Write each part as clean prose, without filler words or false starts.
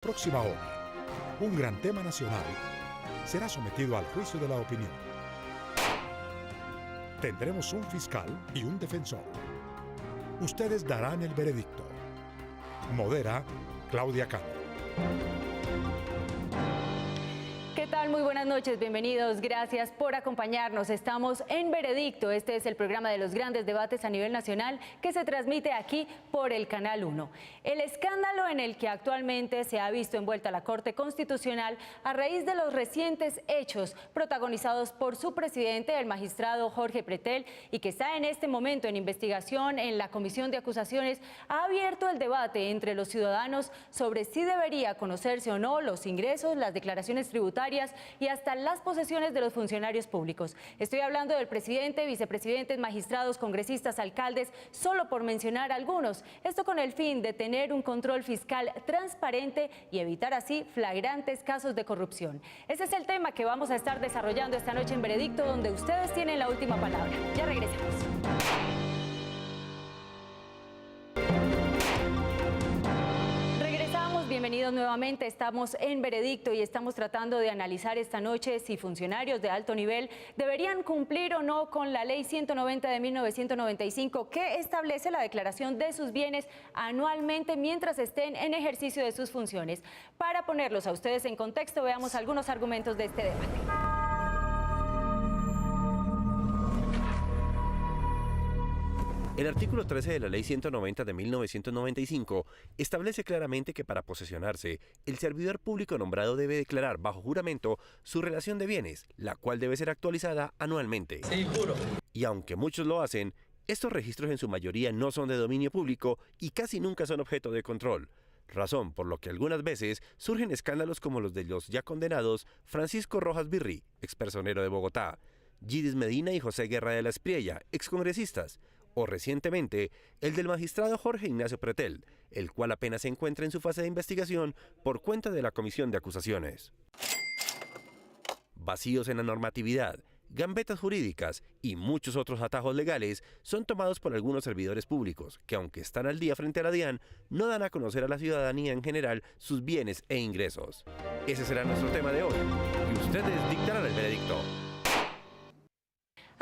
Próxima hora, un gran tema nacional será sometido al juicio de la opinión. Tendremos un fiscal y un defensor. Ustedes darán el veredicto. Modera Claudia Cano. ¿Qué tal? Muy buenas noches, bienvenidos, gracias por acompañarnos. Estamos en Veredicto, este es el programa de los grandes debates a nivel nacional que se transmite aquí por el Canal 1. El escándalo en el que actualmente se ha visto envuelta la Corte Constitucional a raíz de los recientes hechos protagonizados por su presidente, el magistrado Jorge Pretel, y que está en este momento en investigación en la Comisión de Acusaciones, ha abierto el debate entre los ciudadanos sobre si debería conocerse o no los ingresos, las declaraciones tributarias y hasta las posesiones de los funcionarios públicos. Estoy hablando del presidente, vicepresidentes, magistrados, congresistas, alcaldes, solo por mencionar algunos. Esto con el fin de tener un control fiscal transparente y evitar así flagrantes casos de corrupción. Ese es el tema que vamos a estar desarrollando esta noche en Veredicto, donde ustedes tienen la última palabra. Ya regresamos. Bienvenidos nuevamente, estamos en Veredicto y estamos tratando de analizar esta noche si funcionarios de alto nivel deberían cumplir o no con la Ley 190 de 1995 que establece la declaración de sus bienes anualmente mientras estén en ejercicio de sus funciones. Para ponerlos a ustedes en contexto, veamos algunos argumentos de este debate. El artículo 13 de la Ley 190 de 1995 establece claramente que para posesionarse, el servidor público nombrado debe declarar bajo juramento su relación de bienes, la cual debe ser actualizada anualmente. Sí, juro. Y aunque muchos lo hacen, estos registros en su mayoría no son de dominio público y casi nunca son objeto de control. Razón por lo que algunas veces surgen escándalos como los de los ya condenados Francisco Rojas Virri, expersonero de Bogotá, Gidis Medina y José Guerra de la Espriella, excongresistas, o recientemente el del magistrado Jorge Ignacio Pretel, el cual apenas se encuentra en su fase de investigación por cuenta de la Comisión de Acusaciones. Vacíos en la normatividad, gambetas jurídicas y muchos otros atajos legales son tomados por algunos servidores públicos que, aunque están al día frente a la DIAN, no dan a conocer a la ciudadanía en general sus bienes e ingresos. Ese será nuestro tema de hoy y ustedes dictarán el veredicto.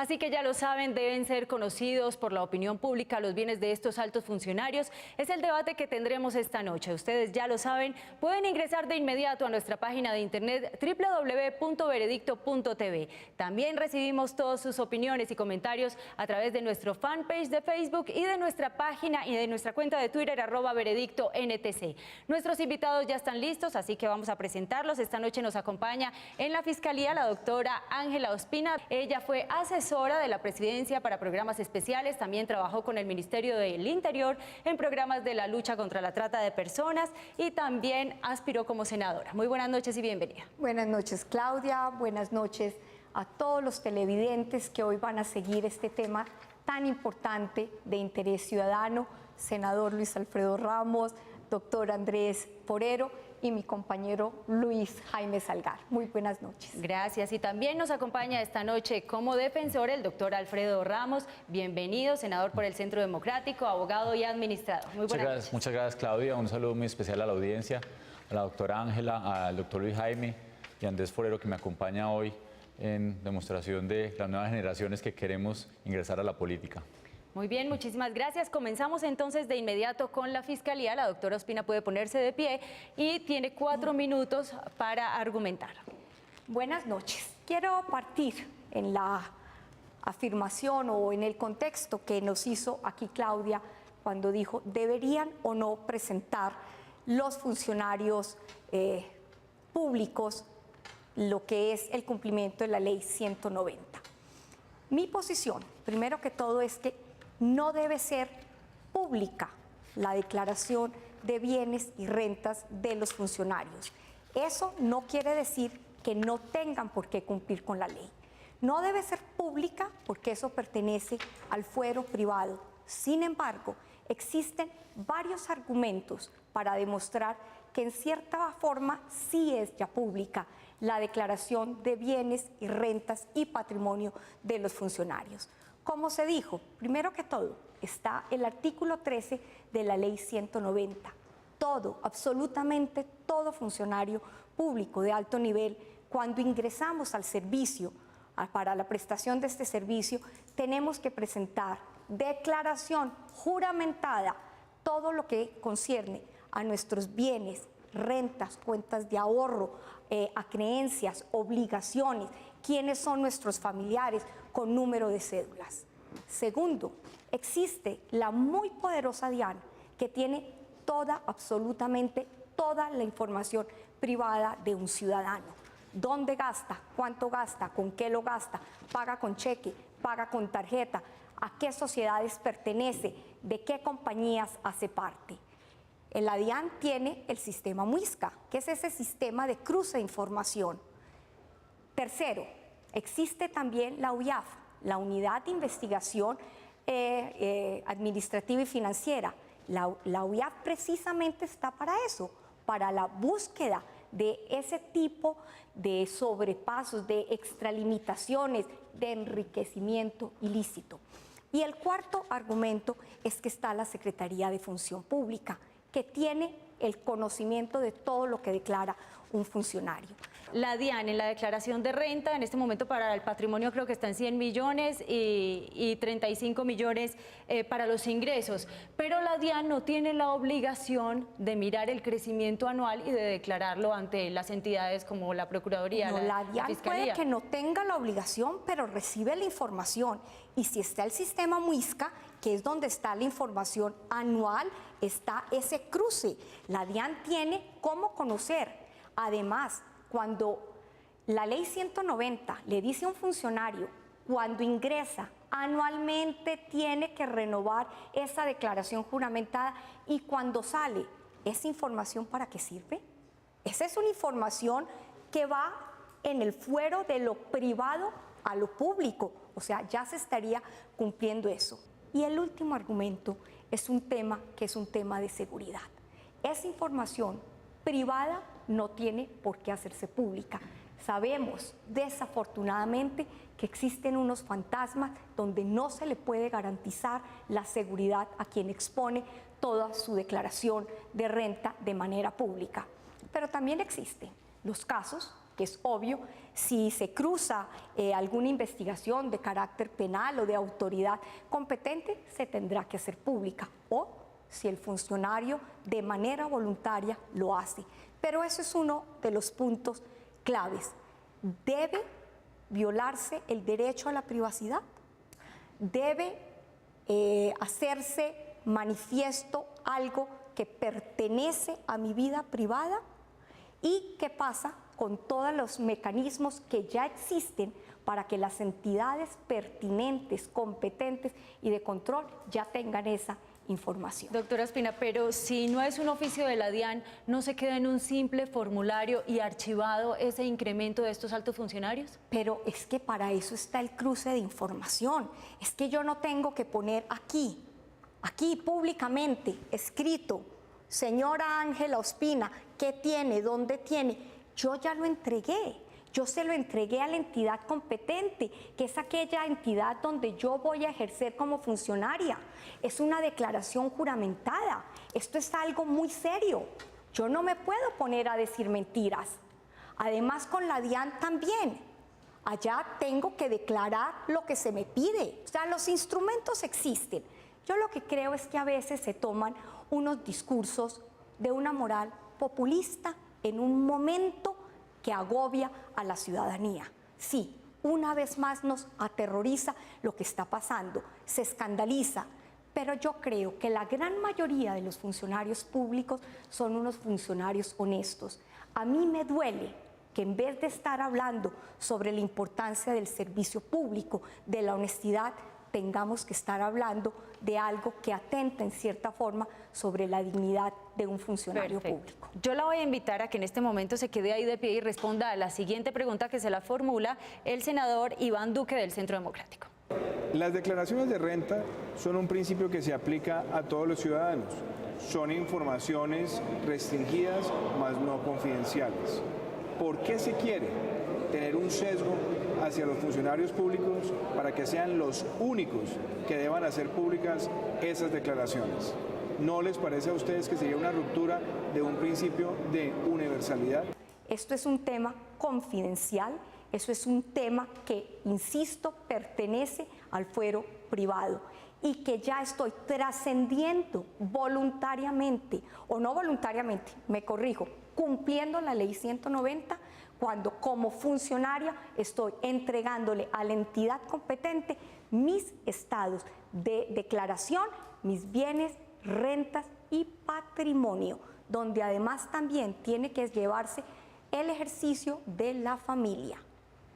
Así que ya lo saben, deben ser conocidos por la opinión pública los bienes de estos altos funcionarios. Es el debate que tendremos esta noche. Ustedes ya lo saben, pueden ingresar de inmediato a nuestra página de internet www.veredicto.tv. También recibimos todas sus opiniones y comentarios a través de nuestro fanpage de Facebook y de nuestra página y de nuestra cuenta de Twitter @veredictontc. Nuestros invitados ya están listos, así que vamos a presentarlos. Esta noche nos acompaña en la Fiscalía la doctora Ángela Ospina. Ella fue asesora de la Presidencia para programas especiales, también trabajó con el Ministerio del Interior en programas de la lucha contra la trata de personas y también aspiró como senadora. Muy buenas noches y bienvenida. Buenas noches, Claudia, buenas noches a todos los televidentes que hoy van a seguir este tema tan importante de interés ciudadano, senador Luis Alfredo Ramos, doctor Andrés Forero y mi compañero Luis Jaime Salgar. Muy buenas noches. Gracias. Y también nos acompaña esta noche como defensor el doctor Alfredo Ramos. Bienvenido, senador por el Centro Democrático, abogado y administrador. Muy buenas noches. Muchas gracias, Claudia. Un saludo muy especial a la audiencia, a la doctora Ángela, al doctor Luis Jaime y a Andrés Forero, que me acompaña hoy en demostración de las nuevas generaciones que queremos ingresar a la política. Muy bien, muchísimas gracias. Comenzamos entonces de inmediato con la Fiscalía. La doctora Ospina puede ponerse de pie y tiene 4 minutos para argumentar. Buenas noches. Quiero partir en la afirmación o en el contexto que nos hizo aquí Claudia cuando dijo deberían o no presentar los funcionarios públicos lo que es el cumplimiento de la Ley 190. Mi posición, primero que todo, es que no debe ser pública la declaración de bienes y rentas de los funcionarios. Eso no quiere decir que no tengan por qué cumplir con la ley. No debe ser pública porque eso pertenece al fuero privado. Sin embargo, existen varios argumentos para demostrar que en cierta forma sí es ya pública la declaración de bienes y rentas y patrimonio de los funcionarios. Como se dijo, primero que todo, está el artículo 13 de la Ley 190. todo, absolutamente todo funcionario público de alto nivel, cuando ingresamos al servicio, para la prestación de este servicio, tenemos que presentar declaración juramentada, todo lo que concierne a nuestros bienes, rentas, cuentas de ahorro, a creencias, obligaciones, quiénes son nuestros familiares con número de cédulas. Segundo, existe la muy poderosa DIAN que tiene absolutamente toda la información privada de un ciudadano. ¿Dónde gasta? ¿Cuánto gasta? ¿Con qué lo gasta? ¿Paga con cheque? ¿Paga con tarjeta? ¿A qué sociedades pertenece? ¿De qué compañías hace parte? La DIAN tiene el sistema MUISCA, que es ese sistema de cruce de información. Tercero, existe también la UIAF, la Unidad de Investigación Administrativa y Financiera. La UIAF precisamente está para eso, para la búsqueda de ese tipo de sobrepasos, de extralimitaciones, de enriquecimiento ilícito. Y el cuarto argumento es que está la Secretaría de Función Pública, que tiene el conocimiento de todo lo que declara un funcionario. La DIAN en la declaración de renta, en este momento para el patrimonio creo que está en 100 millones y 35 millones para los ingresos, pero la DIAN no tiene la obligación de mirar el crecimiento anual y de declararlo ante las entidades como la Procuraduría, no, la DIAN Fiscalía. Puede que no tenga la obligación, pero recibe la información, y si está el sistema MUISCA, que es donde está la información anual, está ese cruce. La DIAN tiene cómo conocer. Además, cuando la ley 190 le dice a un funcionario, cuando ingresa anualmente tiene que renovar esa declaración juramentada, y cuando sale, ¿esa información para qué sirve? Esa es una información que va en el fuero de lo privado a lo público, o sea, ya se estaría cumpliendo eso. Y el último argumento es un tema que es un tema de seguridad. Esa información privada no tiene por qué hacerse pública. Sabemos, desafortunadamente, que existen unos fantasmas donde no se le puede garantizar la seguridad a quien expone toda su declaración de renta de manera pública. Pero también existen los casos, que es obvio, si se cruza alguna investigación de carácter penal o de autoridad competente, se tendrá que hacer pública, o si el funcionario de manera voluntaria lo hace. Pero eso es uno de los puntos claves. ¿Debe violarse el derecho a la privacidad? ¿Debe hacerse manifiesto algo que pertenece a mi vida privada? ¿Y qué pasa con todos los mecanismos que ya existen para que las entidades pertinentes, competentes y de control ya tengan esa información? Doctora Espina, pero si no es un oficio de la DIAN, ¿no se queda en un simple formulario y archivado ese incremento de estos altos funcionarios? Pero es que para eso está el cruce de información. Es que yo no tengo que poner aquí públicamente, escrito, señora Ángela Ospina, ¿qué tiene? ¿Dónde tiene? Yo ya lo entregué. Yo se lo entregué a la entidad competente, que es aquella entidad donde yo voy a ejercer como funcionaria. Es una declaración juramentada. Esto es algo muy serio. Yo no me puedo poner a decir mentiras. Además, con la DIAN también. Allá tengo que declarar lo que se me pide. O sea, los instrumentos existen. Yo lo que creo es que a veces se toman unos discursos de una moral populista en un momento que agobia a la ciudadanía. Sí, una vez más nos aterroriza lo que está pasando, se escandaliza, pero yo creo que la gran mayoría de los funcionarios públicos son unos funcionarios honestos. A mí me duele que en vez de estar hablando sobre la importancia del servicio público, de la honestidad, tengamos que estar hablando de algo que atenta en cierta forma sobre la dignidad de un funcionario público. Yo la voy a invitar a que en este momento se quede ahí de pie y responda a la siguiente pregunta que se la formula el senador Iván Duque del Centro Democrático. Las declaraciones de renta son un principio que se aplica a todos los ciudadanos. Son informaciones restringidas, mas no confidenciales. ¿Por qué se quiere tener un sesgo hacia los funcionarios públicos para que sean los únicos que deban hacer públicas esas declaraciones? ¿No les parece a ustedes que sería una ruptura de un principio de universalidad? Esto es un tema confidencial, eso es un tema que, insisto, pertenece al fuero privado y que ya estoy trascendiendo voluntariamente, o no voluntariamente, me corrijo, cumpliendo la ley 190, cuando como funcionaria estoy entregándole a la entidad competente mis estados de declaración, mis bienes, rentas y patrimonio, donde además también tiene que llevarse el ejercicio de la familia.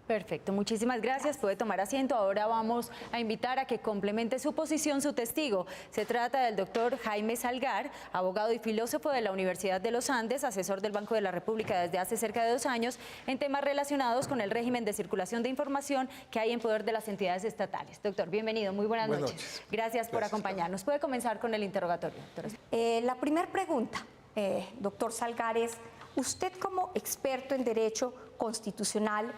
Perfecto, muchísimas gracias. Puede tomar asiento. Ahora vamos a invitar a que complemente su posición su testigo. Se trata del doctor Jaime Salgar, abogado y filósofo de la Universidad de los Andes, asesor del Banco de la República desde hace cerca de 2 años en temas relacionados con el régimen de circulación de información que hay en poder de las entidades estatales. Doctor, bienvenido, muy buenas noches. Gracias por acompañarnos. Puede comenzar con el interrogatorio, doctora. La primera pregunta, doctor Salgar, es: usted como experto en derecho constitucional,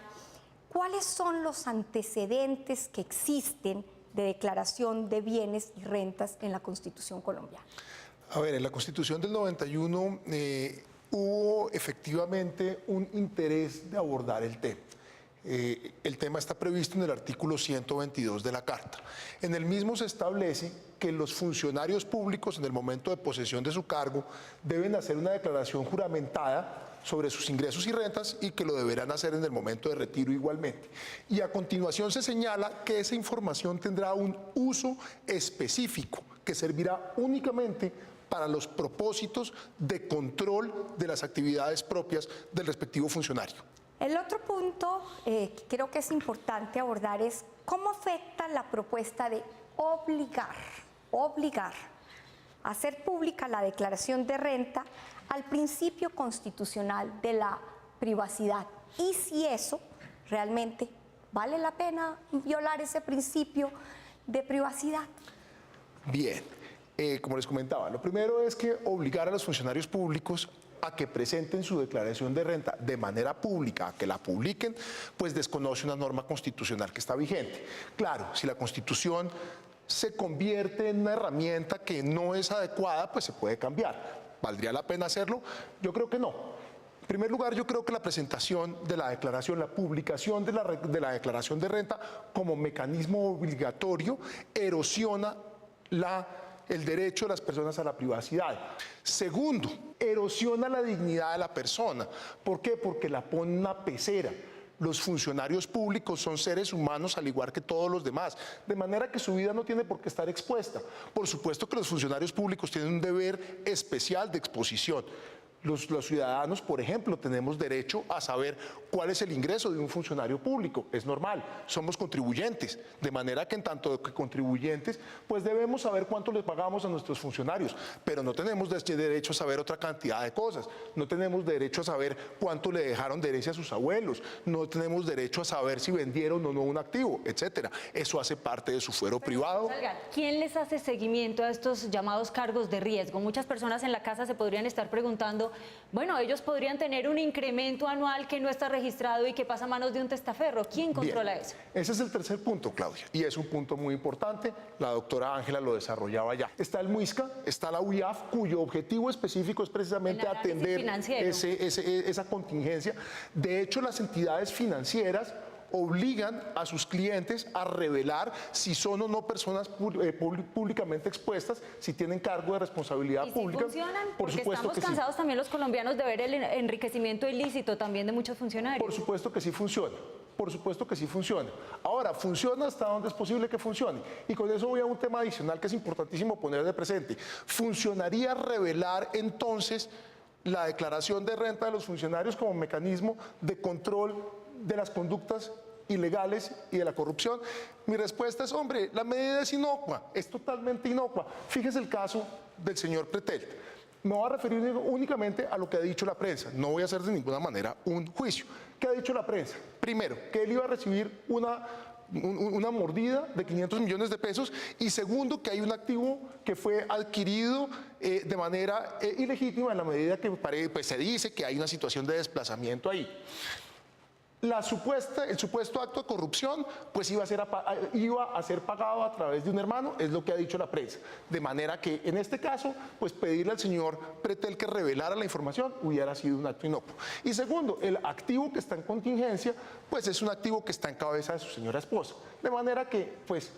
¿cuáles son los antecedentes que existen de declaración de bienes y rentas en la Constitución colombiana? A ver, en la Constitución del 91 hubo efectivamente un interés de abordar el tema. El tema está previsto en el artículo 122 de la Carta. En el mismo se establece que los funcionarios públicos en el momento de posesión de su cargo deben hacer una declaración juramentada sobre sus ingresos y rentas y que lo deberán hacer en el momento de retiro igualmente. Y a continuación se señala que esa información tendrá un uso específico que servirá únicamente para los propósitos de control de las actividades propias del respectivo funcionario. El otro punto que creo que es importante abordar es cómo afecta la propuesta de obligar a hacer pública la declaración de renta al principio constitucional de la privacidad, y si eso realmente vale la pena violar ese principio de privacidad. Bien, como les comentaba, lo primero es que obligar a los funcionarios públicos a que presenten su declaración de renta de manera pública, a que la publiquen, pues desconoce una norma constitucional que está vigente. Claro, si la Constitución se convierte en una herramienta que no es adecuada, pues se puede cambiar. ¿Valdría la pena hacerlo? Yo creo que no. En primer lugar, yo creo que la presentación de la declaración, la publicación de la declaración de renta como mecanismo obligatorio erosiona el derecho de las personas a la privacidad. Segundo, erosiona la dignidad de la persona. ¿Por qué? Porque la pone en una pecera. Los funcionarios públicos son seres humanos al igual que todos los demás, de manera que su vida no tiene por qué estar expuesta. Por supuesto que los funcionarios públicos tienen un deber especial de exposición. Los ciudadanos, por ejemplo, tenemos derecho a saber cuál es el ingreso de un funcionario público. Es normal, somos contribuyentes, de manera que en tanto que contribuyentes, pues debemos saber cuánto les pagamos a nuestros funcionarios, pero no tenemos derecho a saber otra cantidad de cosas. No tenemos derecho a saber cuánto le dejaron de herencia a sus abuelos, no tenemos derecho a saber si vendieron o no un activo, etcétera. Eso hace parte de su fuero privado. ¿Quién les hace seguimiento a estos llamados cargos de riesgo? Muchas personas en la casa se podrían estar preguntando, bueno, ellos podrían tener un incremento anual que no está registrado y que pasa a manos de un testaferro. ¿Quién controla eso? Ese es el tercer punto, Claudia, y es un punto muy importante. La doctora Ángela lo desarrollaba ya. Está el MUISCA, está la UIAF, cuyo objetivo específico es precisamente atender esa contingencia. De hecho, las entidades financieras obligan a sus clientes a revelar si son o no personas públicamente expuestas, si tienen cargo de responsabilidad pública. ¿Funcionan? Por Porque supuesto estamos que cansados sí. también los colombianos de ver el enriquecimiento ilícito también de muchos funcionarios. Por supuesto que sí funciona. Por supuesto que sí funciona. Ahora, funciona hasta donde es posible que funcione. Y con eso voy a un tema adicional que es importantísimo poner de presente. ¿Funcionaría revelar entonces la declaración de renta de los funcionarios como mecanismo de control de las conductas ilegales y de la corrupción? Mi respuesta es, hombre, la medida es inocua, es totalmente inocua. Fíjese el caso del señor Pretel. Me voy a referir únicamente a lo que ha dicho la prensa, no voy a hacer de ninguna manera un juicio. ¿Qué ha dicho la prensa? Primero, que él iba a recibir una mordida de 500 millones de pesos, y segundo, que hay un activo que fue adquirido de manera ilegítima en la medida que pues, se dice que hay una situación de desplazamiento ahí. el supuesto acto de corrupción pues iba a ser pagado a través de un hermano, es lo que ha dicho la prensa. De manera que en este caso, pues pedirle al señor Pretel que revelara la información hubiera sido un acto inocuo. Y segundo, el activo que está en contingencia, pues es un activo que está en cabeza de su señora esposa. De manera que, pues,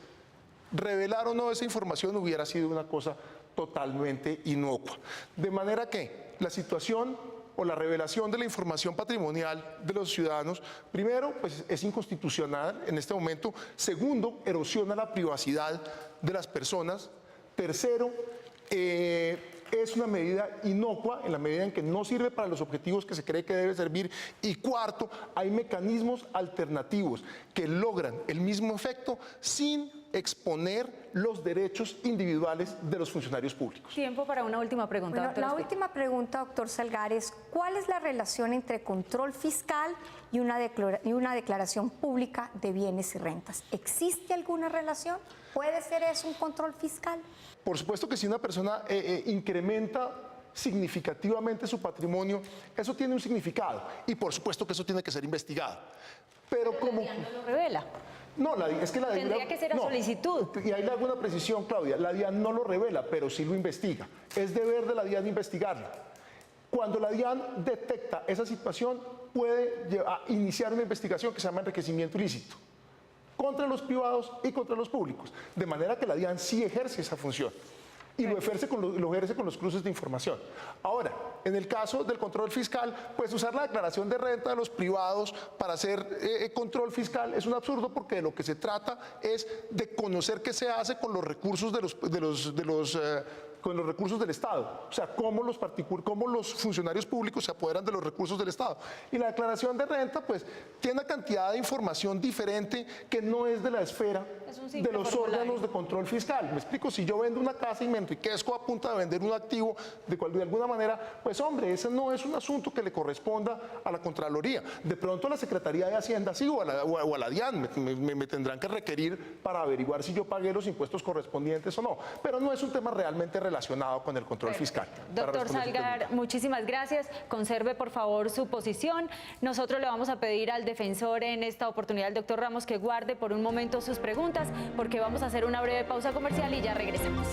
revelar o no esa información hubiera sido una cosa totalmente inocua. De manera que la situación o la revelación de la información patrimonial de los ciudadanos, primero, pues es inconstitucional en este momento. Segundo, erosiona la privacidad de las personas. Tercero, es una medida inocua en la medida en que no sirve para los objetivos que se cree que debe servir. Y cuarto, hay mecanismos alternativos que logran el mismo efecto sin exponer los derechos individuales de los funcionarios públicos. Tiempo para una última pregunta, Bueno, doctor la Espino. última pregunta, doctor Salgar, es ¿cuál es la relación entre control fiscal y una declaración pública de bienes y rentas? ¿Existe alguna relación? ¿Puede ser eso un control fiscal? Por supuesto que si una persona incrementa significativamente su patrimonio, eso tiene un significado y por supuesto que eso tiene que ser investigado. Pero como... La DIAN no lo revela. No, es que la DIAN... Tendría que ser a solicitud. Y ahí le hago una precisión, Claudia. La DIAN no lo revela, pero sí lo investiga. Es deber de la DIAN investigarlo. Cuando la DIAN detecta esa situación, puede iniciar una investigación que se llama enriquecimiento ilícito contra los privados y contra los públicos. De manera que la DIAN sí ejerce esa función. Y lo ejerce con los cruces de información. Ahora, en el caso del control fiscal, pues usar la declaración de renta de los privados para hacer control fiscal es un absurdo, porque de lo que se trata es de conocer qué se hace con los recursos con los recursos del Estado, o sea, cómo los funcionarios públicos se apoderan de los recursos del Estado. Y la declaración de renta, pues, tiene una cantidad de información diferente que no es de la esfera de los órganos de control fiscal. Me explico, si yo vendo una casa y me enriquezco a punta de vender un activo de alguna manera, pues hombre, ese no es un asunto que le corresponda a la Contraloría. De pronto a la Secretaría de Hacienda sí, o a la DIAN me tendrán que requerir para averiguar si yo pagué los impuestos correspondientes o no, pero no es un tema realmente relacionado con el control fiscal. Doctor Salgar, muchísimas gracias. Conserve, por favor, su posición. Nosotros le vamos a pedir al defensor en esta oportunidad, al doctor Ramos, que guarde por un momento sus preguntas, porque vamos a hacer una breve pausa comercial y ya regresamos.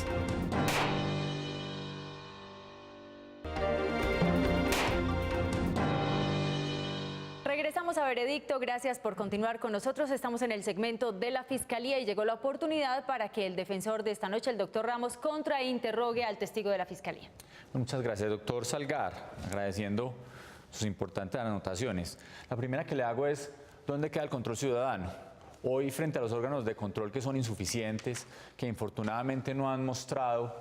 Regresamos a Veredicto, gracias por continuar con nosotros. Estamos en el segmento de la Fiscalía y llegó la oportunidad para que el defensor de esta noche, el doctor Ramos, contrainterrogue al testigo de la Fiscalía. Muchas gracias, doctor Salgar, agradeciendo sus importantes anotaciones. La primera que le hago es, ¿dónde queda el control ciudadano? Hoy, frente a los órganos de control que son insuficientes, que infortunadamente no han mostrado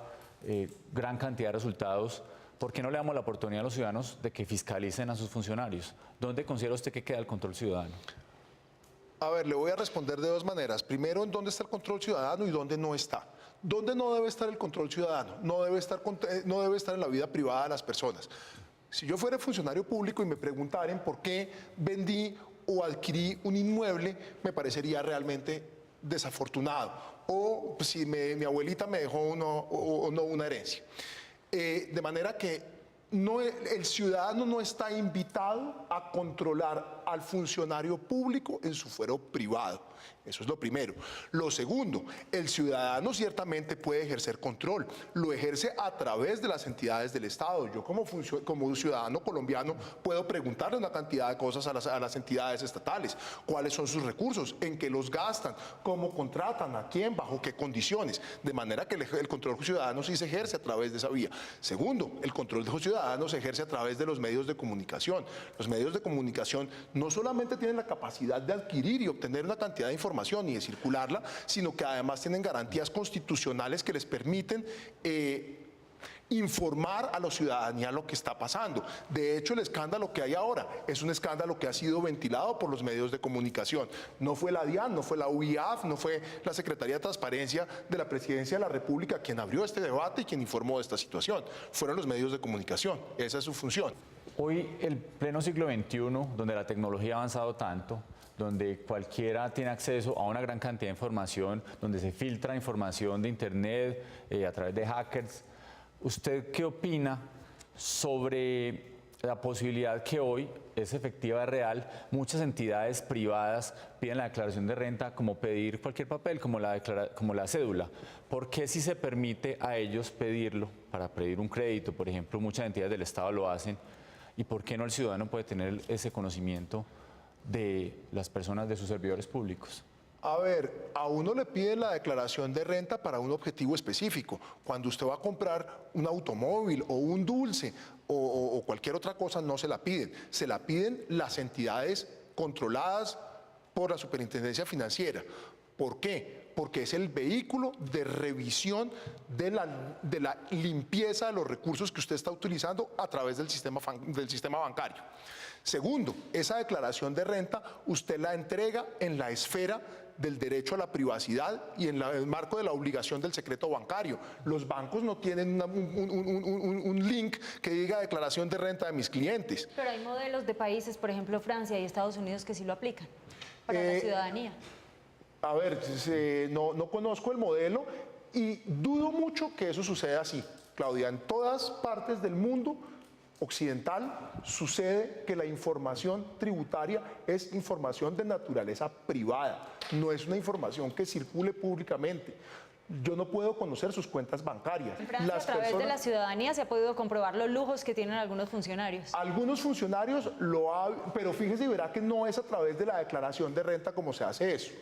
gran cantidad de resultados, ¿por qué no le damos la oportunidad a los ciudadanos de que fiscalicen a sus funcionarios? ¿Dónde considera usted que queda el control ciudadano? A ver, le voy a responder de dos maneras. Primero, en dónde está el control ciudadano y dónde no está. ¿Dónde no debe estar el control ciudadano? No debe estar en la vida privada de las personas. Si yo fuera funcionario público y me preguntaran por qué vendí o adquirí un inmueble, me parecería realmente desafortunado. O si mi abuelita me dejó o no una herencia. De manera que el ciudadano no está invitado a controlar al funcionario público en su fuero privado. Eso es lo primero. Lo segundo, el ciudadano ciertamente puede ejercer control. Lo ejerce a través de las entidades del Estado. Yo como ciudadano colombiano puedo preguntarle una cantidad de cosas a las entidades estatales. ¿Cuáles son sus recursos? ¿En qué los gastan? ¿Cómo contratan? ¿A quién? ¿Bajo qué condiciones? De manera que el control ciudadano sí se ejerce a través de esa vía. Segundo, el control ciudadano se ejerce a través de los medios de comunicación. Los medios de comunicación no solamente tienen la capacidad de adquirir y obtener una cantidad de información y de circularla, sino que además tienen garantías constitucionales que les permiten informar a la ciudadanía lo que está pasando. De hecho, el escándalo que hay ahora es un escándalo que ha sido ventilado por los medios de comunicación. No fue la DIAN, no fue la UIAF, no fue la Secretaría de Transparencia de la Presidencia de la República quien abrió este debate y quien informó de esta situación. Fueron los medios de comunicación. Esa es su función. Hoy, el pleno siglo XXI, donde la tecnología ha avanzado tanto, donde cualquiera tiene acceso a una gran cantidad de información, donde se filtra información de Internet a través de hackers, ¿usted qué opina sobre la posibilidad que hoy es efectiva, es real. Muchas entidades privadas piden la declaración de renta como pedir cualquier papel, como la cédula. ¿Por qué si se permite a ellos pedirlo para pedir un crédito, por ejemplo, muchas entidades del Estado lo hacen, y por qué no el ciudadano puede tener ese conocimiento de las personas, de sus servidores públicos? A ver, a uno le piden la declaración de renta para un objetivo específico. Cuando usted va a comprar un automóvil o un dulce o cualquier otra cosa, no se la piden. Se la piden las entidades controladas por la Superintendencia Financiera. ¿Por qué? Porque es el vehículo de revisión de la limpieza de los recursos que usted está utilizando a través del sistema bancario. Segundo, esa declaración de renta usted la entrega en la esfera del derecho a la privacidad y en el marco de la obligación del secreto bancario. Los bancos no tienen un link que diga declaración de renta de mis clientes. Pero hay modelos de países, por ejemplo Francia y Estados Unidos, que sí lo aplican para la ciudadanía. A ver, no conozco el modelo y dudo mucho que eso suceda así, Claudia. En todas partes del mundo occidental sucede que la información tributaria es información de naturaleza privada, no es una información que circule públicamente. Yo no puedo conocer sus cuentas bancarias. En Francia, a través de la ciudadanía se ha podido comprobar los lujos que tienen algunos funcionarios. Algunos funcionarios pero fíjese y verá que no es a través de la declaración de renta como se hace eso.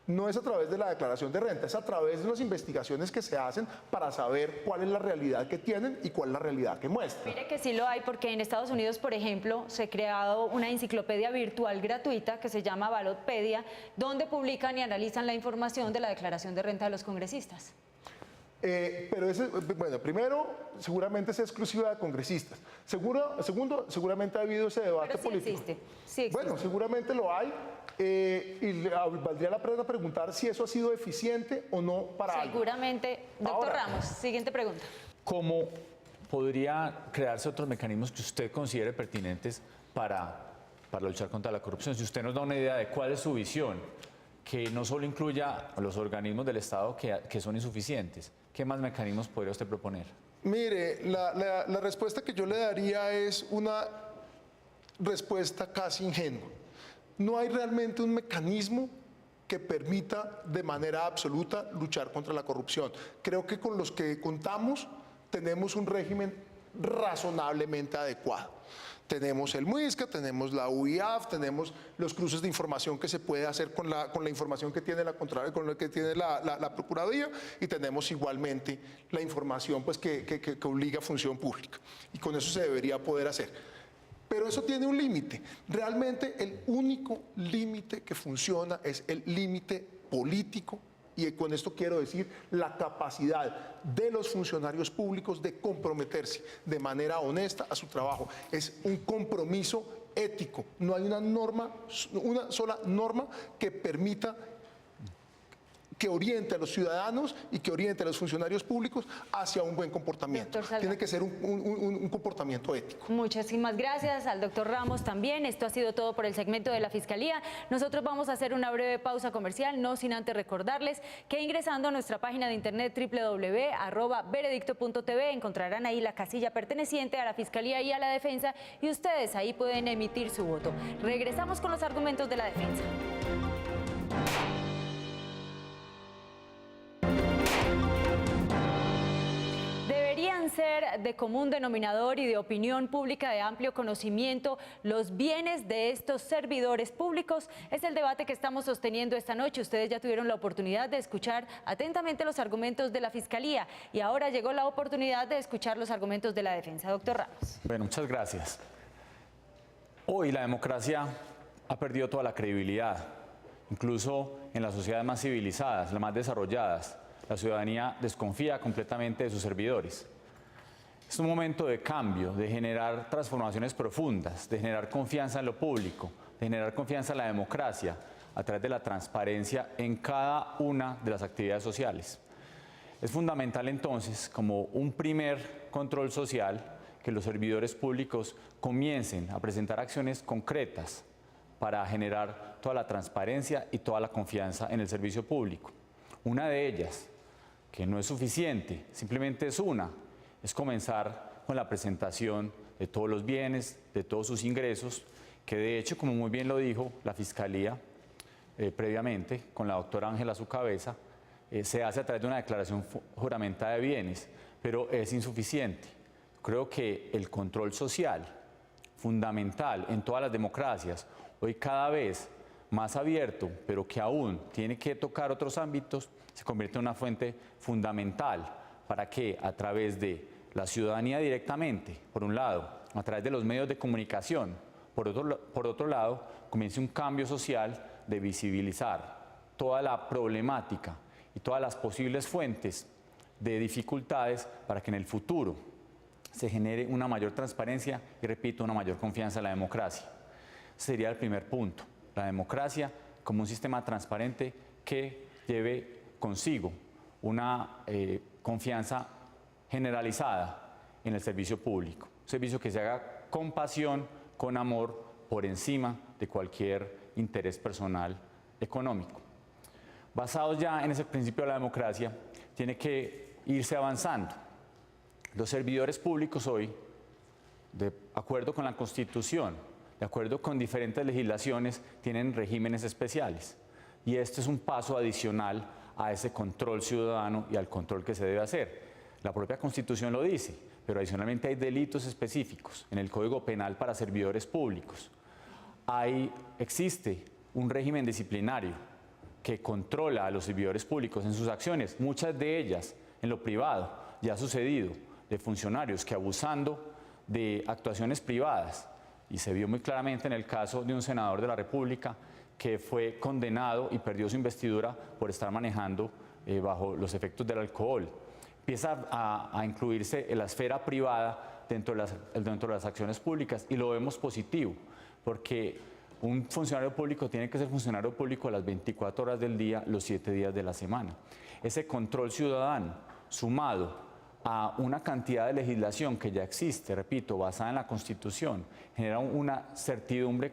No es a través de la declaración de renta, es a través de unas investigaciones que se hacen para saber cuál es la realidad que tienen y cuál es la realidad que muestran. Mire que sí lo hay, porque en Estados Unidos, por ejemplo, se ha creado una enciclopedia virtual gratuita que se llama Ballotpedia, donde publican y analizan la información de la declaración de renta de los congresistas. Bueno, primero, seguramente es exclusiva de congresistas. Segundo, seguramente ha habido ese debate político. Sí existe. Bueno, seguramente lo hay. Y valdría la pena preguntar si eso ha sido eficiente o no para algo. Seguramente. Doctor Ramos, siguiente pregunta. ¿Cómo podría crearse otros mecanismos que usted considere pertinentes para luchar contra la corrupción? Si usted nos da una idea de cuál es su visión, que no solo incluya a los organismos del Estado que son insuficientes, ¿qué más mecanismos podría usted proponer? Mire, la respuesta que yo le daría es una respuesta casi ingenua. No hay realmente un mecanismo que permita de manera absoluta luchar contra la corrupción. Creo que con los que contamos tenemos un régimen razonablemente adecuado. Tenemos el MUISCA, tenemos la UIAF, tenemos los cruces de información que se puede hacer con la información que tiene la Procuraduría, y tenemos igualmente la información pues, que obliga a función pública. Y con eso se debería poder hacer. Pero eso tiene un límite. Realmente el único límite que funciona es el límite político, y con esto quiero decir la capacidad de los funcionarios públicos de comprometerse de manera honesta a su trabajo. Es un compromiso ético. No hay una sola norma que permita que oriente a los ciudadanos y que oriente a los funcionarios públicos hacia un buen comportamiento. Tiene que ser un comportamiento ético. Muchísimas gracias al doctor Ramos también. Esto ha sido todo por el segmento de la Fiscalía. Nosotros vamos a hacer una breve pausa comercial, no sin antes recordarles que ingresando a nuestra página de internet www.veredicto.tv encontrarán ahí la casilla perteneciente a la Fiscalía y a la Defensa, y ustedes ahí pueden emitir su voto. Regresamos con los argumentos de la defensa. Deberían ser de común denominador y de opinión pública de amplio conocimiento los bienes de estos servidores públicos. Es el debate que estamos sosteniendo esta noche. Ustedes ya tuvieron la oportunidad de escuchar atentamente los argumentos de la Fiscalía y ahora llegó la oportunidad de escuchar los argumentos de la defensa. Doctor Ramos. Bueno, muchas gracias. Hoy la democracia ha perdido toda la credibilidad, incluso en las sociedades más civilizadas, las más desarrolladas. La ciudadanía desconfía completamente de sus servidores. Es un momento de cambio, de generar transformaciones profundas, de generar confianza en lo público, de generar confianza en la democracia a través de la transparencia en cada una de las actividades sociales. Es fundamental entonces, como un primer control social, que los servidores públicos comiencen a presentar acciones concretas para generar toda la transparencia y toda la confianza en el servicio público. Una de ellas, que no es suficiente, simplemente es comenzar con la presentación de todos los bienes, de todos sus ingresos, que de hecho, como muy bien lo dijo la Fiscalía previamente, con la doctora Ángela a su cabeza, se hace a través de una declaración juramentada de bienes, pero es insuficiente. Creo que el control social, fundamental en todas las democracias, hoy cada vez más abierto, pero que aún tiene que tocar otros ámbitos, se convierte en una fuente fundamental para que a través de la ciudadanía directamente, por un lado, a través de los medios de comunicación, por otro lado, comience un cambio social de visibilizar toda la problemática y todas las posibles fuentes de dificultades para que en el futuro se genere una mayor transparencia y, repito, una mayor confianza en la democracia. Ese sería el primer punto, la democracia como un sistema transparente que lleve consigo una confianza generalizada en el servicio público, un servicio que se haga con pasión, con amor, por encima de cualquier interés personal económico. Basados ya en ese principio de la democracia, tiene que irse avanzando. Los servidores públicos hoy, de acuerdo con la Constitución, de acuerdo con diferentes legislaciones, tienen regímenes especiales. Y este es un paso adicional a ese control ciudadano y al control que se debe hacer. La propia Constitución lo dice, pero adicionalmente hay delitos específicos en el Código Penal para servidores públicos. Existe un régimen disciplinario que controla a los servidores públicos en sus acciones, muchas de ellas en lo privado. Ya ha sucedido de funcionarios que, abusando de actuaciones privadas, y se vio muy claramente en el caso de un senador de la República que fue condenado y perdió su investidura por estar manejando bajo los efectos del alcohol. Empieza a incluirse en la esfera privada dentro de las acciones públicas, y lo vemos positivo, porque un funcionario público tiene que ser funcionario público las 24 horas del día, los 7 días de la semana. Ese control ciudadano, sumado a una cantidad de legislación que ya existe, repito, basada en la Constitución, genera una certidumbre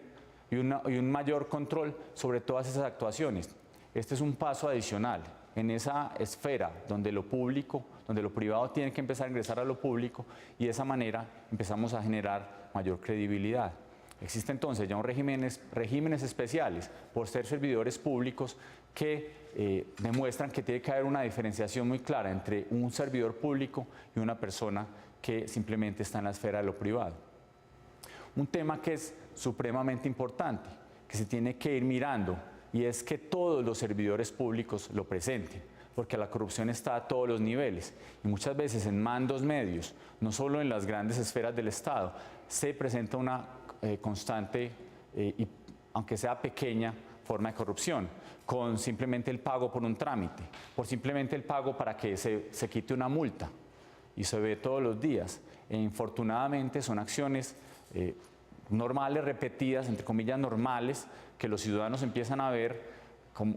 y un mayor control sobre todas esas actuaciones. Este es un paso adicional en esa esfera donde lo público, donde lo privado tiene que empezar a ingresar a lo público, y de esa manera empezamos a generar mayor credibilidad. Existen entonces ya regímenes especiales por ser servidores públicos que demuestran que tiene que haber una diferenciación muy clara entre un servidor público y una persona que simplemente está en la esfera de lo privado. Un tema que es supremamente importante, que se tiene que ir mirando, y es que todos los servidores públicos lo presenten, porque la corrupción está a todos los niveles y muchas veces en mandos medios, no solo en las grandes esferas del Estado, se presenta una constante, y aunque sea pequeña, forma de corrupción, con simplemente el pago por un trámite, por simplemente el pago para que se quite una multa, y se ve todos los días. E infortunadamente son acciones normales, repetidas, entre comillas normales, que los ciudadanos empiezan a ver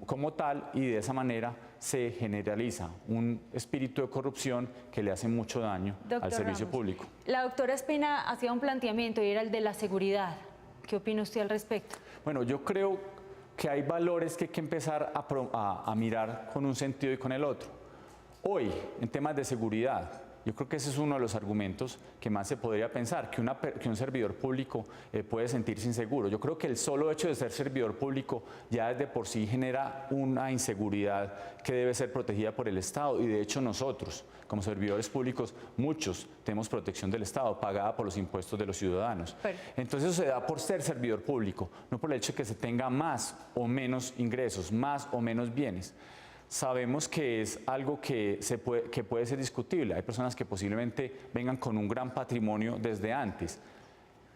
como tal, y de esa manera se generaliza un espíritu de corrupción que le hace mucho daño al servicio público. La doctora Espina hacía un planteamiento y era el de la seguridad. ¿Qué opina usted al respecto? Bueno, yo creo que hay valores que hay que empezar a mirar con un sentido y con el otro. Hoy, en temas de seguridad, yo creo que ese es uno de los argumentos que más se podría pensar, que un servidor público puede sentirse inseguro. Yo creo que el solo hecho de ser servidor público ya desde por sí genera una inseguridad que debe ser protegida por el Estado, y de hecho nosotros, como servidores públicos, muchos tenemos protección del Estado, pagada por los impuestos de los ciudadanos. Entonces eso se da por ser servidor público, no por el hecho de que se tenga más o menos ingresos, más o menos bienes. Sabemos que es algo que puede ser discutible. Hay personas que posiblemente vengan con un gran patrimonio desde antes.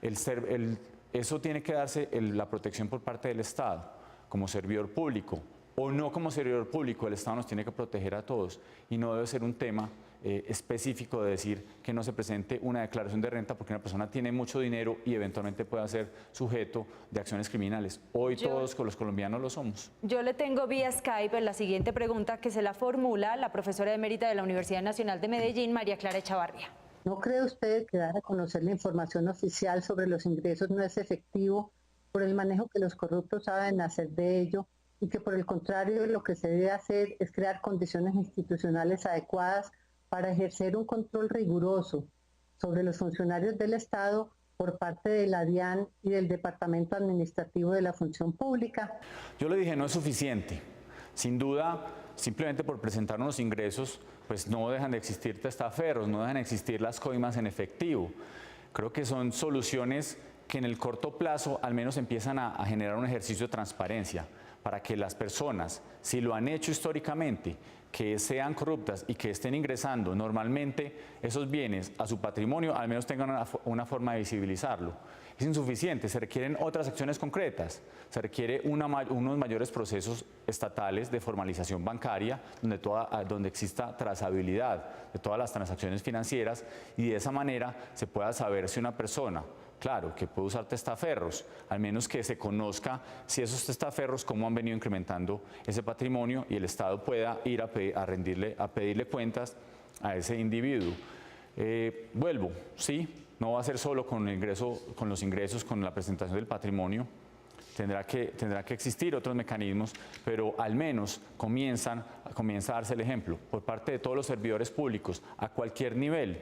Eso tiene que darse la protección por parte del Estado, como servidor público o no como servidor público. El Estado nos tiene que proteger a todos, y no debe ser un tema específico de decir que no se presente una declaración de renta porque una persona tiene mucho dinero y eventualmente pueda ser sujeto de acciones criminales. Hoy todos los colombianos lo somos. Yo le tengo vía Skype la siguiente pregunta, que se la formula la profesora emérita de la Universidad Nacional de Medellín, María Clara Echavarría. ¿No cree usted que dar a conocer la información oficial sobre los ingresos no es efectivo por el manejo que los corruptos saben hacer de ello, y que por el contrario lo que se debe hacer es crear condiciones institucionales adecuadas para ejercer un control riguroso sobre los funcionarios del Estado por parte de la DIAN y del Departamento Administrativo de la Función Pública. Yo le dije, no es suficiente. Sin duda, simplemente por presentar unos ingresos, pues no dejan de existir testaferros, no dejan de existir las coimas en efectivo. Creo que son soluciones que en el corto plazo al menos empiezan a generar un ejercicio de transparencia para que las personas, si lo han hecho históricamente, que sean corruptas y que estén ingresando normalmente esos bienes a su patrimonio, al menos tengan una forma de visibilizarlo. Es insuficiente, se requieren otras acciones concretas, se requiere unos mayores procesos estatales de formalización bancaria donde exista trazabilidad de todas las transacciones financieras y de esa manera se pueda saber si una persona, claro, que puede usar testaferros, al menos que se conozca si esos testaferros, cómo han venido incrementando ese patrimonio y el Estado pueda ir a pedirle cuentas a ese individuo. Vuelvo, sí, no va a ser solo con los ingresos, con la presentación del patrimonio, tendrá que existir otros mecanismos, pero al menos comienza a darse el ejemplo por parte de todos los servidores públicos a cualquier nivel.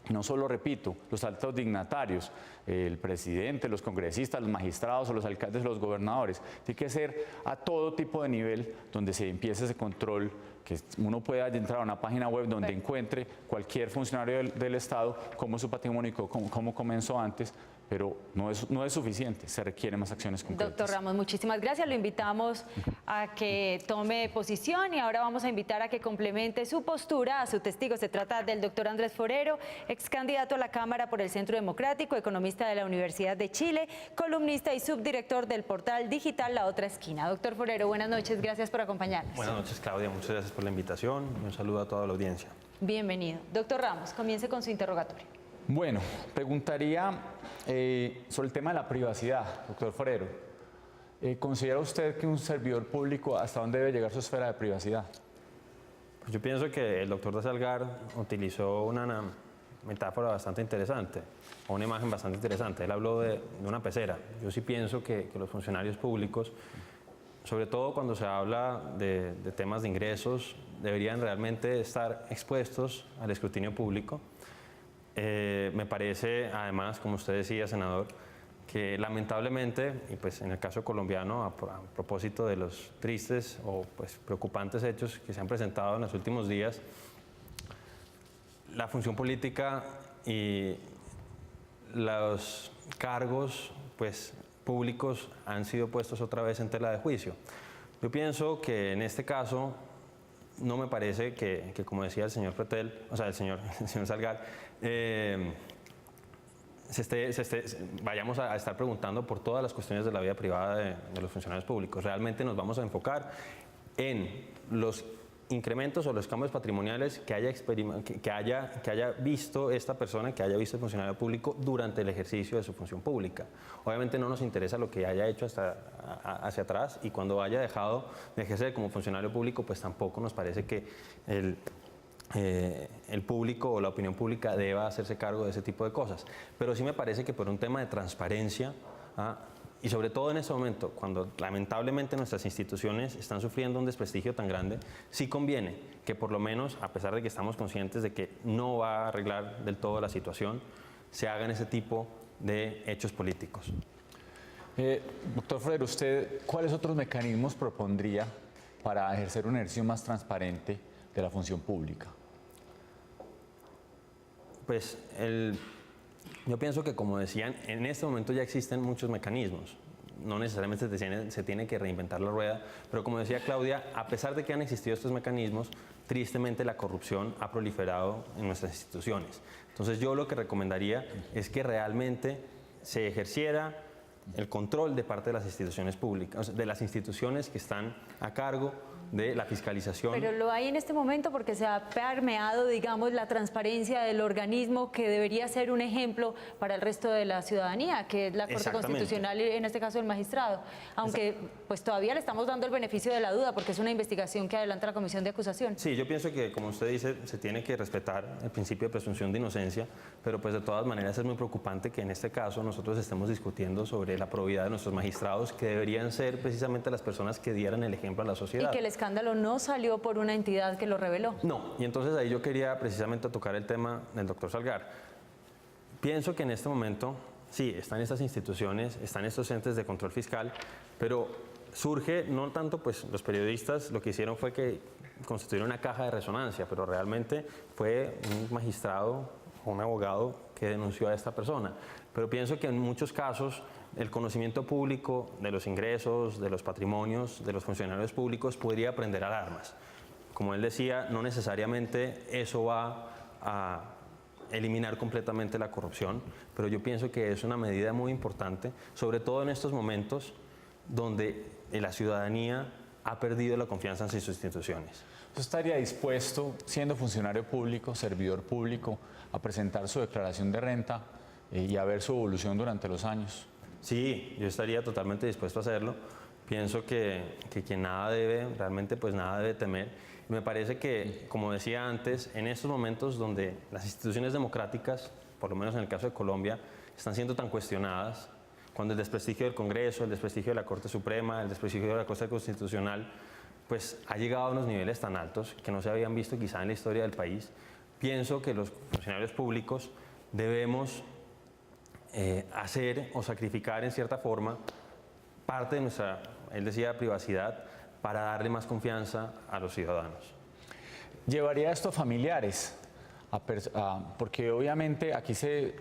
No solo, repito, los altos dignatarios, el presidente, los congresistas, los magistrados o los alcaldes o los gobernadores. Tiene que ser a todo tipo de nivel donde se empiece ese control, que uno pueda entrar a una página web donde encuentre cualquier funcionario del Estado, cómo es su patrimonio, cómo comenzó antes, pero no es suficiente, se requieren más acciones concretas. Doctor Ramos, muchísimas gracias. Lo invitamos a que tome posición y ahora vamos a invitar a que complemente su postura a su testigo. Se trata del doctor Andrés Forero, ex candidato a la Cámara por el Centro Democrático, economista de la Universidad de Chile, columnista y subdirector del portal digital La Otra Esquina. Doctor Forero, buenas noches, gracias por acompañarnos. Buenas noches, Claudia, muchas gracias por la invitación y un saludo a toda la audiencia. Bienvenido. Doctor Ramos, comience con su interrogatorio. Bueno, preguntaría sobre el tema de la privacidad, doctor Forero. ¿Considera usted que un servidor público hasta dónde debe llegar su esfera de privacidad? Pues yo pienso que el doctor de Salgar utilizó una metáfora bastante interesante, o una imagen bastante interesante. Él habló de una pecera. Yo sí pienso que los funcionarios públicos, sobre todo cuando se habla de temas de ingresos, deberían realmente estar expuestos al escrutinio público. Me parece, además, como usted decía, senador, que lamentablemente, y pues en el caso colombiano, a propósito de los tristes o pues preocupantes hechos que se han presentado en los últimos días, la función política y los cargos pues públicos han sido puestos otra vez en tela de juicio. Yo pienso que en este caso no me parece que como decía el señor Pretel, o sea, el señor Salgar, vayamos a estar preguntando por todas las cuestiones de la vida privada de los funcionarios públicos. Realmente nos vamos a enfocar en los incrementos o los cambios patrimoniales que haya visto esta persona, que haya visto el funcionario público durante el ejercicio de su función pública. Obviamente no nos interesa lo que haya hecho hacia atrás, y cuando haya dejado de ejercer como funcionario público, pues tampoco nos parece que el público o la opinión pública deba hacerse cargo de ese tipo de cosas. Pero sí me parece que por un tema de transparencia, y sobre todo en este momento, cuando lamentablemente nuestras instituciones están sufriendo un desprestigio tan grande, sí conviene que por lo menos, a pesar de que estamos conscientes de que no va a arreglar del todo la situación, se hagan ese tipo de hechos políticos. Doctor Forero, ¿usted cuáles otros mecanismos propondría para ejercer un ejercicio más transparente de la función pública? Pues yo pienso que, como decían, en este momento ya existen muchos mecanismos. No necesariamente se tiene que reinventar la rueda, pero como decía Claudia, a pesar de que han existido estos mecanismos, tristemente la corrupción ha proliferado en nuestras instituciones. Entonces yo lo que recomendaría es que realmente se ejerciera el control de parte de las instituciones públicas, de las instituciones que están a cargo de la fiscalización. Pero lo hay en este momento porque se ha permeado, digamos, la transparencia del organismo que debería ser un ejemplo para el resto de la ciudadanía, que es la Corte Constitucional y en este caso el magistrado. Aunque pues todavía le estamos dando el beneficio de la duda porque es una investigación que adelanta la Comisión de Acusación. Sí, yo pienso que, como usted dice, se tiene que respetar el principio de presunción de inocencia, pero pues de todas maneras es muy preocupante que en este caso nosotros estemos discutiendo sobre la probidad de nuestros magistrados, que deberían ser precisamente las personas que dieran el ejemplo a la sociedad. Y que el escándalo no salió por una entidad que lo reveló. No, y entonces ahí yo quería precisamente tocar el tema del doctor Salgar. Pienso que en este momento, sí, están estas instituciones, están estos entes de control fiscal, pero surge, no tanto pues los periodistas lo que hicieron fue que constituyeron una caja de resonancia, pero realmente fue un magistrado o un abogado que denunció a esta persona. Pero pienso que en muchos casos el conocimiento público de los ingresos, de los patrimonios, de los funcionarios públicos podría prender alarmas. Como él decía, no necesariamente eso va a eliminar completamente la corrupción, pero yo pienso que es una medida muy importante, sobre todo en estos momentos donde la ciudadanía ha perdido la confianza en sus instituciones. ¿Usted estaría dispuesto, siendo funcionario público, servidor público, a presentar su declaración de renta y a ver su evolución durante los años? Sí, yo estaría totalmente dispuesto a hacerlo. Pienso que quien nada debe, realmente pues nada debe temer. Y me parece que, como decía antes, en estos momentos donde las instituciones democráticas, por lo menos en el caso de Colombia, están siendo tan cuestionadas, cuando el desprestigio del Congreso, el desprestigio de la Corte Suprema, el desprestigio de la Corte Constitucional, pues ha llegado a unos niveles tan altos que no se habían visto quizá en la historia del país, pienso que los funcionarios públicos debemos hacer o sacrificar en cierta forma parte de nuestra, él decía, privacidad para darle más confianza a los ciudadanos. ¿Llevaría esto a familiares? Porque obviamente aquí se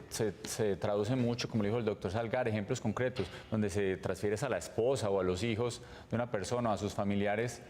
traduce mucho, como dijo el doctor Salgar, ejemplos concretos, donde se transfiere a la esposa o a los hijos de una persona o a sus familiares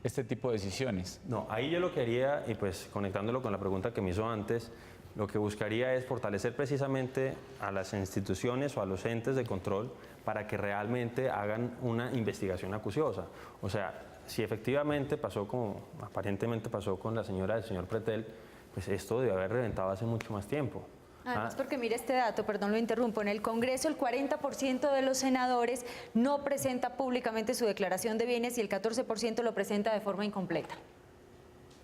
este tipo de decisiones. No, ahí yo lo que haría, y pues conectándolo con la pregunta que me hizo antes, lo que buscaría es fortalecer precisamente a las instituciones o a los entes de control para que realmente hagan una investigación acuciosa. O sea, si efectivamente pasó como aparentemente pasó con la señora del señor Pretel, pues esto debe haber reventado hace mucho más tiempo. Además, porque mire este dato, perdón, lo interrumpo, en el Congreso el 40% de los senadores no presenta públicamente su declaración de bienes y el 14% lo presenta de forma incompleta.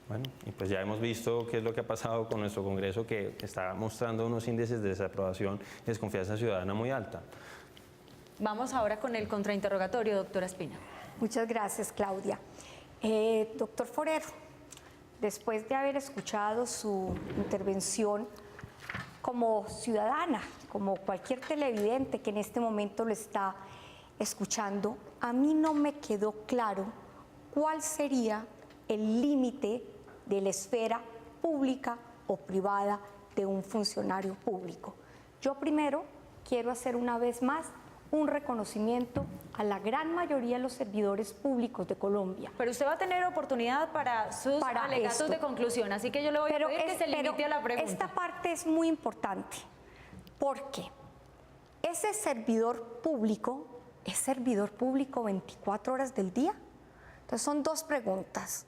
Bueno, y pues ya hemos visto qué es lo que ha pasado con nuestro Congreso, que está mostrando unos índices de desaprobación y desconfianza ciudadana muy alta. Vamos ahora con el contrainterrogatorio, doctora Espina. Muchas gracias, Claudia. Doctor Forero, después de haber escuchado su intervención como ciudadana, como cualquier televidente que en este momento lo está escuchando, a mí no me quedó claro cuál sería el límite de la esfera pública o privada de un funcionario público. Yo primero quiero hacer una vez más un reconocimiento a la gran mayoría de los servidores públicos de Colombia. Pero usted va a tener oportunidad para sus alegatos de conclusión, así que yo le voy a pedir que se limite a la pregunta. Esta parte es muy importante, porque ese servidor público es servidor público 24 horas del día. Entonces son dos preguntas.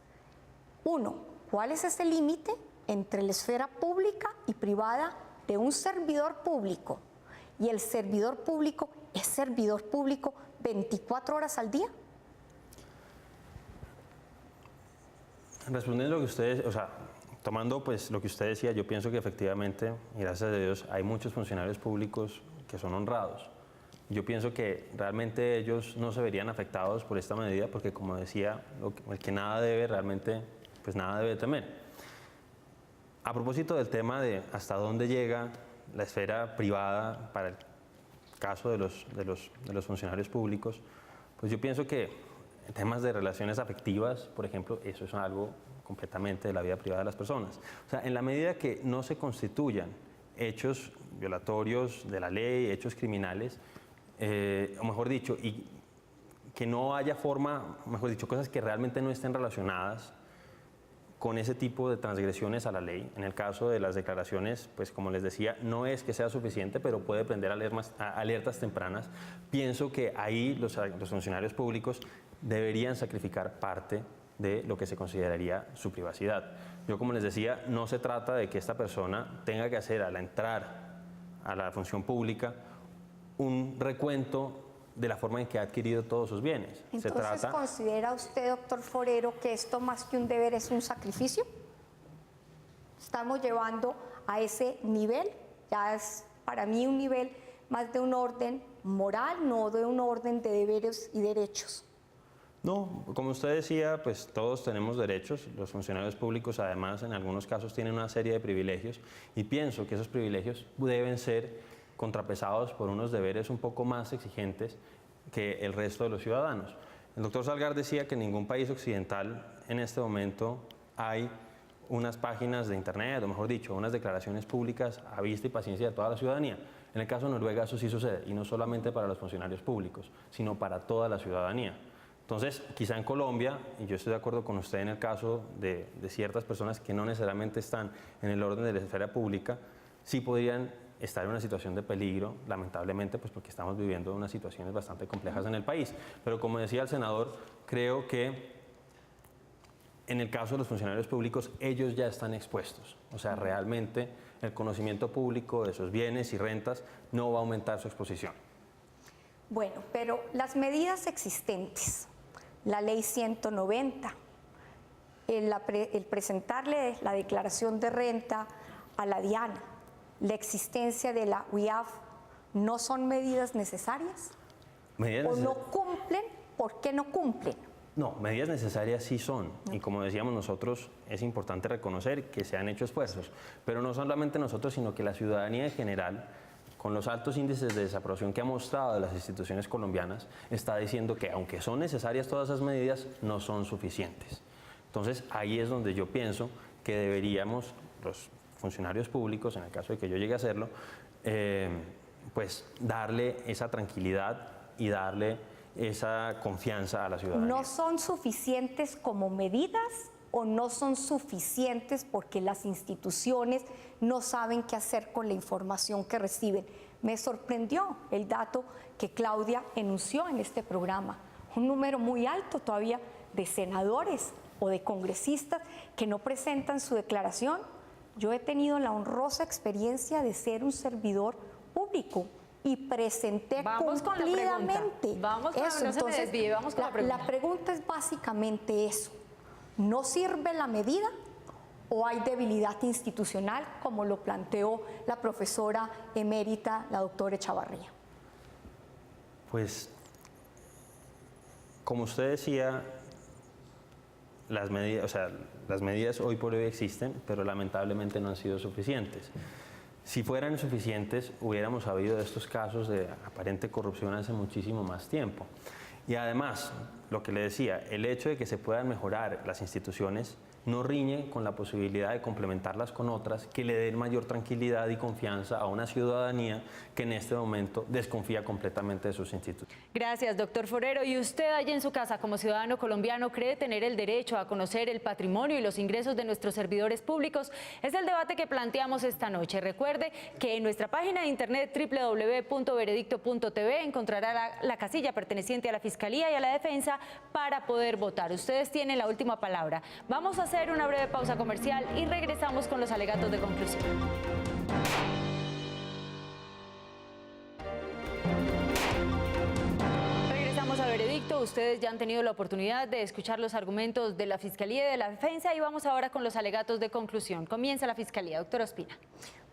Uno, ¿cuál es ese límite entre la esfera pública y privada de un servidor público? Y el servidor público es servidor público 24 horas al día. Respondiendo a lo que ustedes, o sea, tomando pues lo que usted decía, yo pienso que efectivamente, y gracias a Dios, hay muchos funcionarios públicos que son honrados. Yo pienso que realmente ellos no se verían afectados por esta medida porque, como decía, el que nada debe realmente, pues nada debe temer. A propósito del tema de hasta dónde llega la esfera privada para el caso de los funcionarios públicos, pues yo pienso que en temas de relaciones afectivas, por ejemplo, eso es algo completamente de la vida privada de las personas. O sea, en la medida que no se constituyan hechos violatorios de la ley, hechos criminales, o mejor dicho, y que no haya forma, mejor dicho, cosas que realmente no estén relacionadas con ese tipo de transgresiones a la ley. En el caso de las declaraciones, pues como les decía, no es que sea suficiente, pero puede prender alertas tempranas. Pienso que ahí los funcionarios públicos deberían sacrificar parte de lo que se consideraría su privacidad. Yo, como les decía, no se trata de que esta persona tenga que hacer al entrar a la función pública un recuento de la forma en que ha adquirido todos sus bienes. Entonces, ¿considera usted, doctor Forero, que esto más que un deber es un sacrificio? Estamos llevando a ese nivel, ya es para mí un nivel más de un orden moral, no de un orden de deberes y derechos. No, como usted decía, pues todos tenemos derechos. Los funcionarios públicos, además, en algunos casos tienen una serie de privilegios y pienso que esos privilegios deben ser contrapesados por unos deberes un poco más exigentes que el resto de los ciudadanos. El doctor Salgar decía que en ningún país occidental en este momento hay unas páginas de internet, o mejor dicho, unas declaraciones públicas a vista y paciencia de toda la ciudadanía. En el caso de Noruega eso sí sucede, y no solamente para los funcionarios públicos, sino para toda la ciudadanía. Entonces, quizá en Colombia, y yo estoy de acuerdo con usted en el caso de ciertas personas que no necesariamente están en el orden de la esfera pública, sí podrían estar en una situación de peligro, lamentablemente, pues porque estamos viviendo unas situaciones bastante complejas en el país. Pero como decía el senador, creo que en el caso de los funcionarios públicos, ellos ya están expuestos. O sea, realmente el conocimiento público de sus bienes y rentas no va a aumentar su exposición. Bueno, pero las medidas existentes, la ley 190, el presentarle la declaración de renta a la DIAN, la existencia de la UIAF, ¿no son medidas necesarias? ¿O no cumplen? ¿Por qué no cumplen? No, medidas necesarias sí son, y como decíamos nosotros, es importante reconocer que se han hecho esfuerzos, pero no solamente nosotros, sino que la ciudadanía en general, con los altos índices de desaprobación que ha mostrado las instituciones colombianas, está diciendo que aunque son necesarias todas esas medidas, no son suficientes. Entonces, ahí es donde yo pienso que deberíamos, los funcionarios públicos, en el caso de que yo llegue a hacerlo, pues darle esa tranquilidad y darle esa confianza a la ciudadanía. ¿No son suficientes como medidas o no son suficientes porque las instituciones no saben qué hacer con la información que reciben? Me sorprendió el dato que Claudia enunció en este programa, un número muy alto todavía de senadores o de congresistas que no presentan su declaración. Yo he tenido la honrosa experiencia de ser un servidor público y presenté cumplidamente. Vamos con la pregunta. No se me desvíe, vamos con la pregunta. La pregunta es básicamente eso. ¿No sirve la medida o hay debilidad institucional, como lo planteó la profesora emérita, la doctora Echavarría? Pues, como usted decía, las medidas hoy por hoy existen, pero lamentablemente no han sido suficientes. Si fueran suficientes, hubiéramos sabido de estos casos de aparente corrupción hace muchísimo más tiempo. Y además, lo que le decía, el hecho de que se puedan mejorar las instituciones no riñe con la posibilidad de complementarlas con otras que le den mayor tranquilidad y confianza a una ciudadanía que en este momento desconfía completamente de sus instituciones. Gracias, doctor Forero. ¿Y usted allí en su casa, como ciudadano colombiano, cree tener el derecho a conocer el patrimonio y los ingresos de nuestros servidores públicos? Es el debate que planteamos esta noche. Recuerde que en nuestra página de internet www.veredicto.tv encontrará la casilla perteneciente a la Fiscalía y a la Defensa para poder votar. Ustedes tienen la última palabra. Vamos a hacer una breve pausa comercial y regresamos con los alegatos de conclusión. Regresamos a Veredicto. Ustedes ya han tenido la oportunidad de escuchar los argumentos de la Fiscalía y de la Defensa y vamos ahora con los alegatos de conclusión. Comienza la Fiscalía. Doctora Ospina.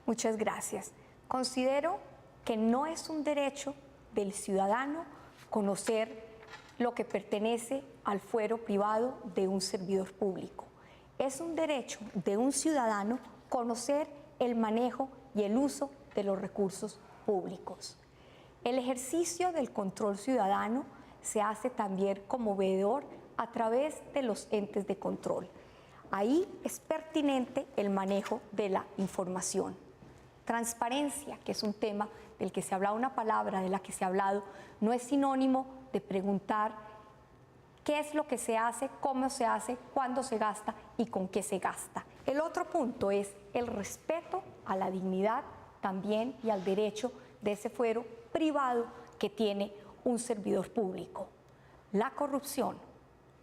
Muchas gracias. Considero que no es un derecho del ciudadano conocer lo que pertenece al fuero privado de un servidor público. Es un derecho de un ciudadano conocer el manejo y el uso de los recursos públicos. El ejercicio del control ciudadano se hace también como veedor a través de los entes de control. Ahí es pertinente el manejo de la información. Transparencia, que es un tema del que se ha hablado, una palabra de la que se ha hablado, no es sinónimo de preguntar qué es lo que se hace, cómo se hace, cuándo se gasta y con qué se gasta. El otro punto es el respeto a la dignidad también y al derecho de ese fuero privado que tiene un servidor público. La corrupción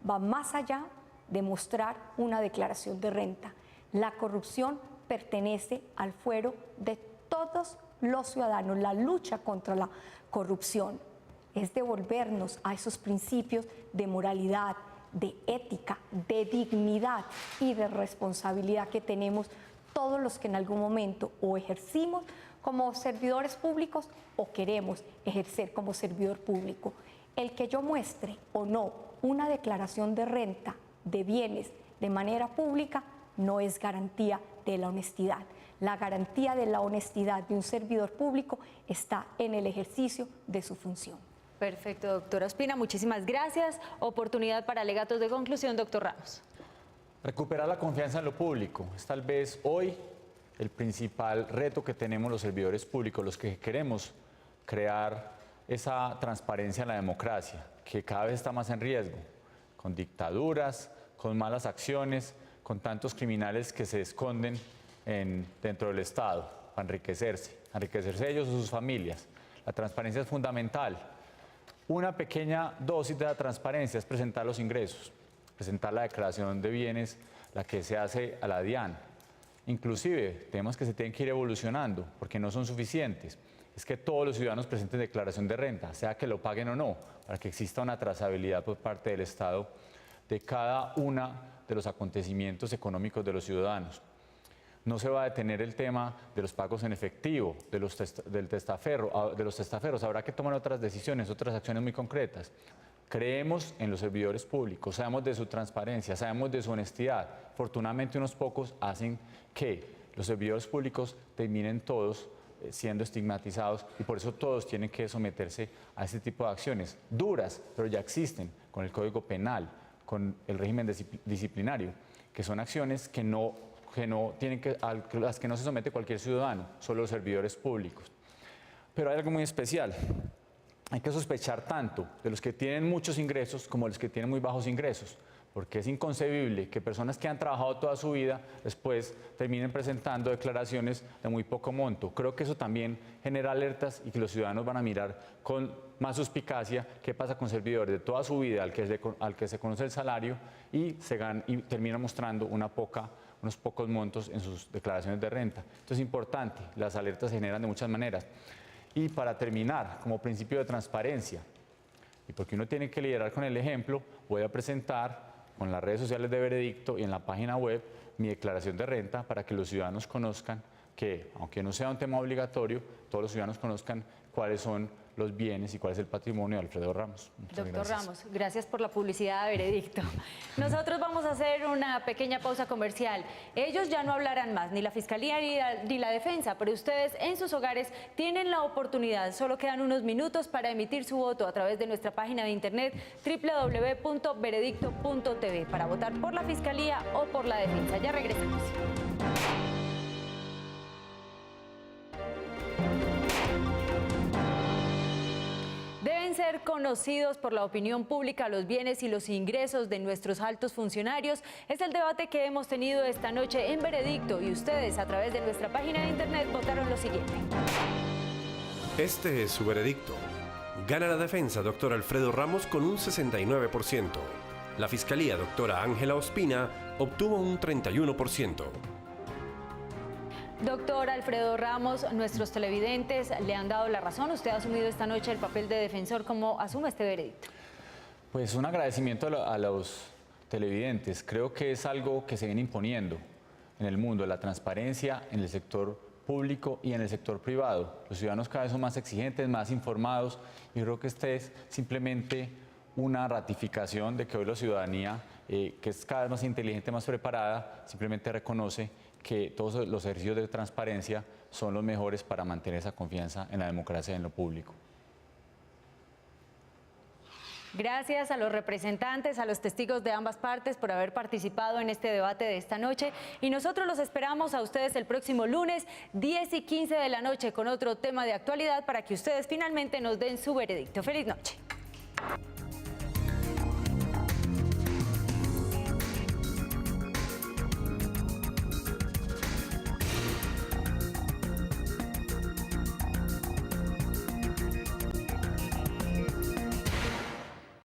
va más allá de mostrar una declaración de renta. La corrupción pertenece al fuero de todos los ciudadanos. La lucha contra la corrupción es devolvernos a esos principios de moralidad, de ética, de dignidad y de responsabilidad que tenemos todos los que en algún momento o ejercimos como servidores públicos o queremos ejercer como servidor público. El que yo muestre o no una declaración de renta de bienes de manera pública no es garantía de la honestidad. La garantía de la honestidad de un servidor público está en el ejercicio de su función. Perfecto, doctora Ospina, muchísimas gracias. Oportunidad para alegatos de conclusión, doctor Ramos. Recuperar la confianza en lo público es tal vez hoy el principal reto que tenemos los servidores públicos, los que queremos crear esa transparencia en la democracia, que cada vez está más en riesgo, con dictaduras, con malas acciones, con tantos criminales que se esconden dentro del Estado para enriquecerse ellos o sus familias. La transparencia es fundamental. Una pequeña dosis de la transparencia es presentar los ingresos, presentar la declaración de bienes, la que se hace a la DIAN. Inclusive, temas que se tienen que ir evolucionando porque no son suficientes. Es que todos los ciudadanos presenten declaración de renta, sea que lo paguen o no, para que exista una trazabilidad por parte del Estado de cada uno de los acontecimientos económicos de los ciudadanos. No se va a detener el tema de los pagos en efectivo, de los testaferros. Habrá que tomar otras decisiones, otras acciones muy concretas. Creemos en los servidores públicos, sabemos de su transparencia, sabemos de su honestidad. Afortunadamente, unos pocos hacen que los servidores públicos terminen todos siendo estigmatizados y por eso todos tienen que someterse a este tipo de acciones duras, pero ya existen con el Código Penal, con el régimen disciplinario, que son acciones que a las que no se somete cualquier ciudadano, solo los servidores públicos. Pero hay algo muy especial. Hay que sospechar tanto de los que tienen muchos ingresos como de los que tienen muy bajos ingresos, porque es inconcebible que personas que han trabajado toda su vida después terminen presentando declaraciones de muy poco monto. Creo que eso también genera alertas y que los ciudadanos van a mirar con más suspicacia qué pasa con servidores de toda su vida al que se conoce el salario y termina mostrando unos pocos montos en sus declaraciones de renta. Esto es importante, las alertas se generan de muchas maneras. Y para terminar, como principio de transparencia, y porque uno tiene que liderar con el ejemplo, voy a presentar con las redes sociales de Veredicto y en la página web mi declaración de renta para que los ciudadanos conozcan que, aunque no sea un tema obligatorio, todos los ciudadanos conozcan cuáles son los bienes y cuál es el patrimonio de Alfredo Ramos. Doctor Ramos, gracias por la publicidad de Veredicto. Nosotros vamos a hacer una pequeña pausa comercial. Ellos ya no hablarán más, ni la Fiscalía ni la Defensa, pero ustedes en sus hogares tienen la oportunidad, solo quedan unos minutos para emitir su voto a través de nuestra página de internet www.veredicto.tv para votar por la Fiscalía o por la Defensa. Ya regresamos. Ser conocidos por la opinión pública los bienes y los ingresos de nuestros altos funcionarios es el debate que hemos tenido esta noche en Veredicto y ustedes a través de nuestra página de internet votaron lo siguiente. Este es su veredicto. Gana la defensa, doctor Alfredo Ramos, con un 69%. La fiscalía, doctora Ángela Ospina, obtuvo un 31%. Doctor Alfredo Ramos, nuestros televidentes le han dado la razón. Usted ha asumido esta noche el papel de defensor. ¿Cómo asume este veredicto? Pues un agradecimiento a los televidentes. Creo que es algo que se viene imponiendo en el mundo, la transparencia en el sector público y en el sector privado. Los ciudadanos cada vez son más exigentes, más informados y creo que este es simplemente una ratificación de que hoy la ciudadanía, que es cada vez más inteligente, más preparada, simplemente reconoce que todos los ejercicios de transparencia son los mejores para mantener esa confianza en la democracia y en lo público. Gracias a los representantes, a los testigos de ambas partes por haber participado en este debate de esta noche y nosotros los esperamos a ustedes el próximo lunes 10 y 15 de la noche con otro tema de actualidad para que ustedes finalmente nos den su veredicto. ¡Feliz noche!